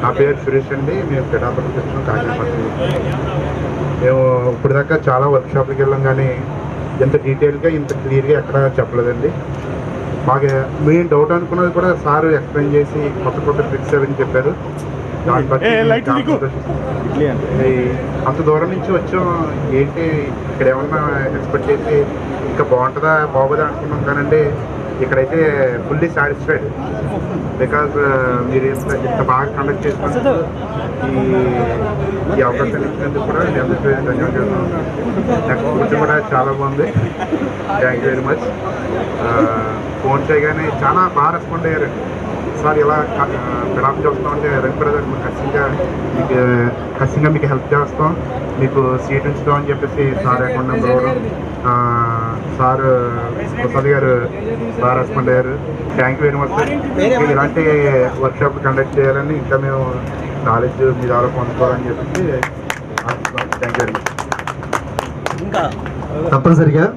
నా పేరు సురేష్ అండి. మేము పిఠాపురం తెచ్చిన కాకినాడ. మేము ఇప్పుడు దాకా చాలా వర్క్షాప్కి వెళ్ళాం, కానీ ఇంత డీటెయిల్గా ఇంత క్లియర్గా ఎక్కడ చెప్పలేదండి. మాకు మెయిన్ డౌట్ అనుకున్నది కూడా సార్ ఎక్స్ప్లెయిన్ చేసి కొత్త కొత్త ట్రిక్స్ అవన్నీ చెప్పారు. దాన్ని బట్టి అంత దూరం నుంచి వచ్చాం, ఏంటి ఇక్కడ ఏమన్నా ఎక్స్పెక్ట్ చేసి ఇంకా బాగుంటుందా బాగోదా అనుకున్నాం, కానండి ఇక్కడైతే ఫుల్లీ సాటిస్ఫైడ్. బికాజ్ మీరు ఇంత బాగా కండక్ట్ చేసుకుంటూ ఈ అవకాశాన్ని ఇచ్చినందుకు కూడా నేను అందరికీ ధన్యవాదాలు. నెక్స్ట్ ఫుడ్ కూడా చాలా బాగుంది. Thank you very much. Phone చేయగానే చాలా బాగా రెస్పాండ్ అయ్యారు. సార్ ఇలా పిడాప్ చేస్తామంటే రవి బ్రదర్ ఖచ్చితంగా మీకు హెల్ప్ చేస్తాం, మీకు సీట్ ఉంచుతాం అని చెప్పేసి సార్ అకౌంట్ నెంబర్ ఇవ్వడం, సార్ ప్రసాద్ గారు బాగా రెస్పాండ్ అయ్యారు. Thank you very much sir. ఇలాంటి వర్క్షాప్ కండక్ట్ చేయాలని, ఇంకా మేము నాలెడ్జ్ మీ ద్వారా పొందుకోవాలని చెప్పేసి థ్యాంక్ యూ వెరీ మచ్. ఇంకా తప్పనిసరిగా